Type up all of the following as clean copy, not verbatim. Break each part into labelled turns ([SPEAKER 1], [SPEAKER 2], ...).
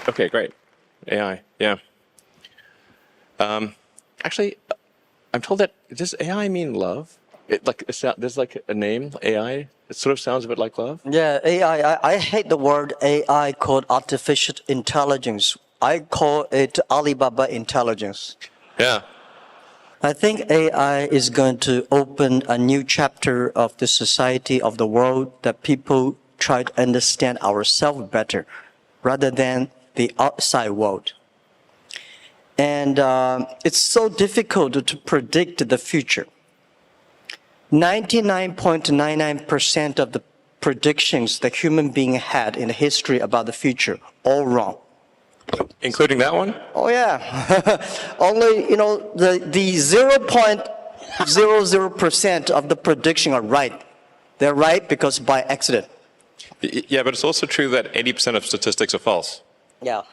[SPEAKER 1] Okay, great. AI, yeah. Actually, I'm told that, does AI mean love? There's like a name, AI. It sort of sounds a bit like love.
[SPEAKER 2] Yeah, AI. I hate the word AI called artificial intelligence. I call it Alibaba intelligence.
[SPEAKER 1] Yeah.
[SPEAKER 2] I think AI is going to open a new chapter of the society, of the world, that people try to understand ourselves better rather than the outside world. And it's so difficult to predict the future. 99.99% of the predictions that human being had in the history about the future, all wrong.
[SPEAKER 1] Including that one?
[SPEAKER 2] Oh yeah. Only, the 0.00% of the prediction are right. They're right because by accident.
[SPEAKER 1] Yeah, but it's also true that 80% of statistics are false.
[SPEAKER 2] Yeah.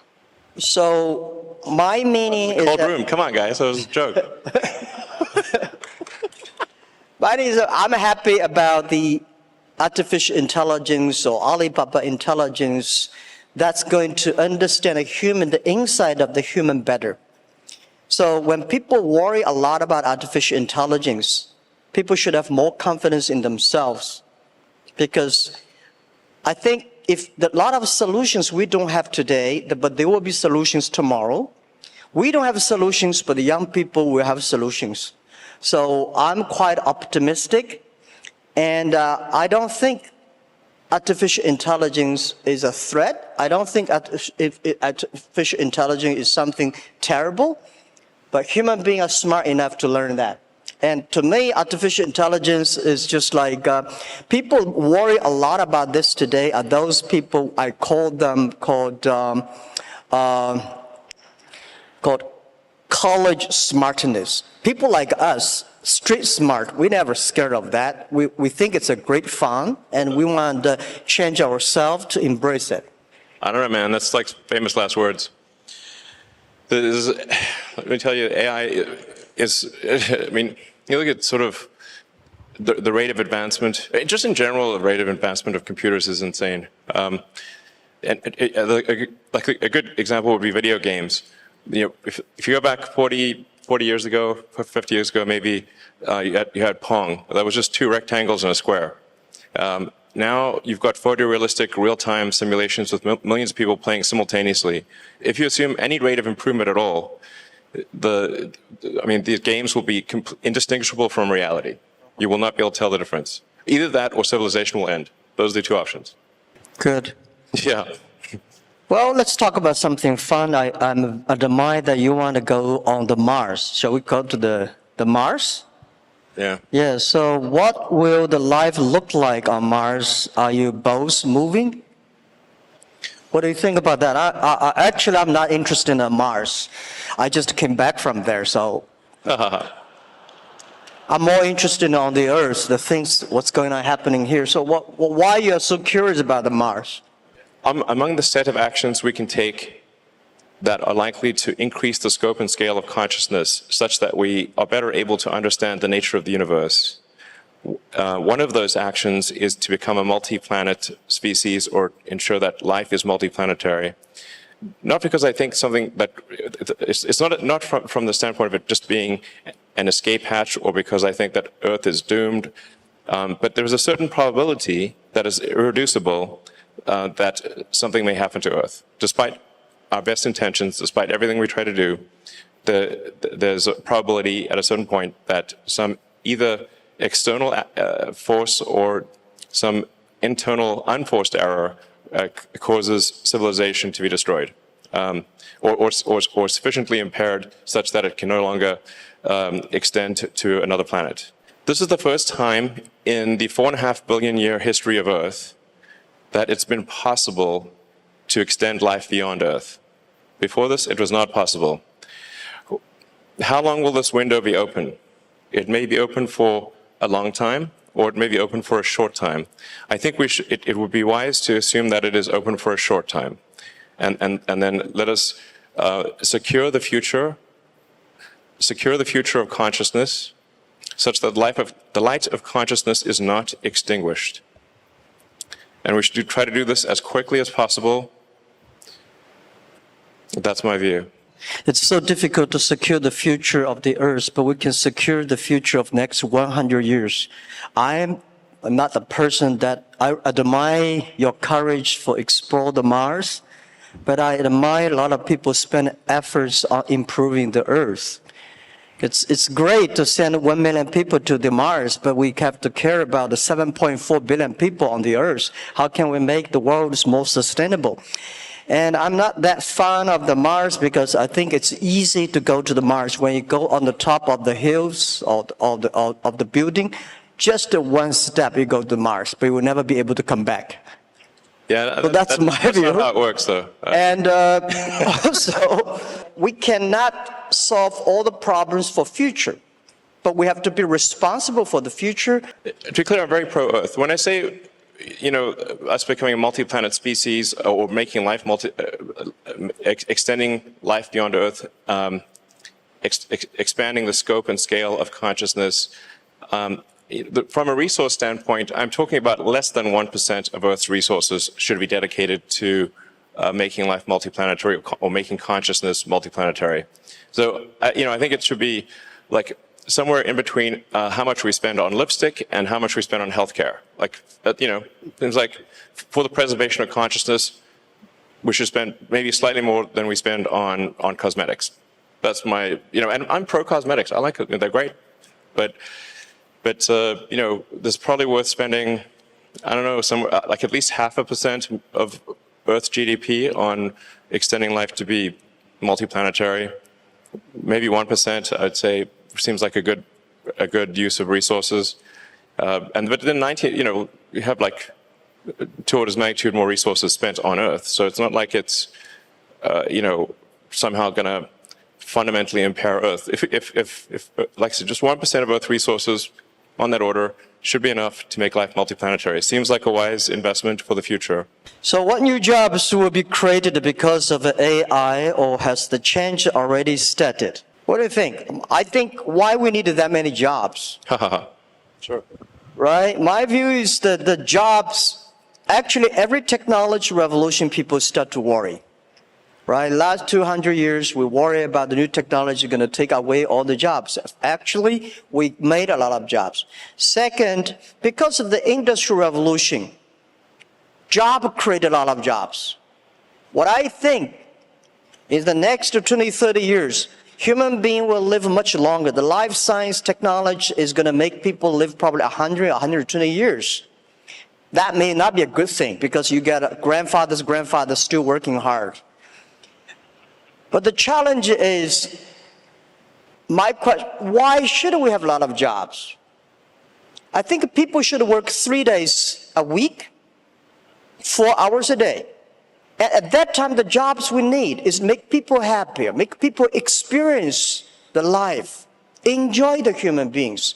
[SPEAKER 2] So my meaning is
[SPEAKER 1] Cold
[SPEAKER 2] that,
[SPEAKER 1] room, come on guys, that was a joke.
[SPEAKER 2] mine is I'm happy about the artificial intelligence or Alibaba intelligence that's going to understand the inside of the human better. So when people worry a lot about artificial intelligence, people should have more confidence in themselves, because I think if a lot of solutions we don't have today, but there will be solutions tomorrow. We don't have solutions, but the young people will have solutions. So I'm quite optimistic, and I don't think artificial intelligence is a threat. I don't think artificial intelligence is something terrible, but human beings are smart enough to learn that. And to me, artificial intelligence is just like, people worry a lot about this today are those people, I call them called college smartness. People like us, street smart, we never scared of that. We think it's a great fun, and we want to change ourselves to embrace it.
[SPEAKER 1] I don't know, man, that's like famous last words. Let me tell you, AI is, I mean, you look at sort of the rate of advancement, just in general, the rate of advancement of computers is insane. And like a good example would be video games. If you go back 40 years ago, 50 years ago, maybe you had Pong. That was just two rectangles and a square. Now you've got photorealistic real-time simulations with millions of people playing simultaneously. If you assume any rate of improvement at all, these games will be indistinguishable from reality. You will not be able to tell the difference. Either that or civilization will end. Those are the two options.
[SPEAKER 2] Good.
[SPEAKER 1] Yeah.
[SPEAKER 2] Well, let's talk about something fun. I admire that you want to go on the Mars. Shall we go to the Mars?
[SPEAKER 1] Yeah.
[SPEAKER 2] Yeah, so what will the life look like on Mars? Are you both moving? What do you think about that? Actually, I'm not interested in Mars. I just came back from there, so I'm more interested on the Earth, the things, what's going on happening here. So why are you so curious about the Mars?
[SPEAKER 1] Among the set of actions we can take that are likely to increase the scope and scale of consciousness such that we are better able to understand the nature of the universe, one of those actions is to become a multi-planet species or ensure that life is multiplanetary. Not because I think something that, it's not from the standpoint of it just being an escape hatch or because I think that Earth is doomed, but there's a certain probability that is irreducible that something may happen to Earth. Despite our best intentions, despite everything we try to do, there's a probability at a certain point that some either external force or some internal unforced error causes civilization to be destroyed, or sufficiently impaired such that it can no longer extend to another planet. This is the first time in the 4.5 billion year history of Earth that it's been possible to extend life beyond Earth. Before this, it was not possible. How long will this window be open? It may be open for a long time, or it may be open for a short time. I think it would be wise to assume that it is open for a short time. And then let us secure the future of consciousness such that the light of consciousness is not extinguished. And we should try to do this as quickly as possible That's my view.
[SPEAKER 2] It's so difficult to secure the future of the earth, but we can secure the future of next 100 years. I'm not the person that I admire your courage for explore the Mars, but I admire a lot of people spend efforts on improving the earth. It's great to send 1 million people to the Mars, but we have to care about the 7.4 billion people on the earth. How can we make the world more sustainable? And I'm not that fan of the Mars because I think it's easy to go to the Mars. When you go on the top of the hills of the building, just one step you go to Mars, but you will never be able to come back.
[SPEAKER 1] Yeah,
[SPEAKER 2] So that's my view.
[SPEAKER 1] That's not how it works, though.
[SPEAKER 2] And also, we cannot solve all the problems for future, but we have to be responsible for the future.
[SPEAKER 1] To be clear, I'm very pro-Earth. When I say, us becoming a multi-planet species or making life extending life beyond Earth, expanding the scope and scale of consciousness, from a resource standpoint, I'm talking about less than 1% of Earth's resources should be dedicated to making life multiplanetary or making consciousness multiplanetary. So, I think it should be like somewhere in between how much we spend on lipstick and how much we spend on healthcare. Like, things like for the preservation of consciousness, we should spend maybe slightly more than we spend on cosmetics. That's my, and I'm pro cosmetics. I like it. They're great. But there's probably worth spending, I don't know, somewhere like at least 0.5% of Earth's GDP on extending life to be multiplanetary. Maybe 1%, I'd say, seems like a good use of resources. But then you have like 2 orders of magnitude more resources spent on Earth. So it's not like it's, somehow going to fundamentally impair Earth. If like I said, just 1% of Earth resources on that order should be enough to make life multiplanetary. It seems like a wise investment for the future.
[SPEAKER 2] So what new jobs will be created because of AI, or has the change already started? What do you think? I think why we need that many jobs.
[SPEAKER 1] Sure.
[SPEAKER 2] Right? My view is that the jobs, actually every technology revolution, people start to worry. Right? Last 200 years, we worry about the new technology going to take away all the jobs. Actually, we made a lot of jobs. Second, because of the industrial revolution, job created a lot of jobs. What I think is the next 20, 30 years, human being will live much longer. The life science technology is going to make people live probably 100, 120 years. That may not be a good thing because you got grandfather's grandfather still working hard. But the challenge is, my question, why should we have a lot of jobs? I think people should work 3 days a week, 4 hours a day. And at that time, the jobs we need is make people happier, make people experience the life, enjoy the human beings.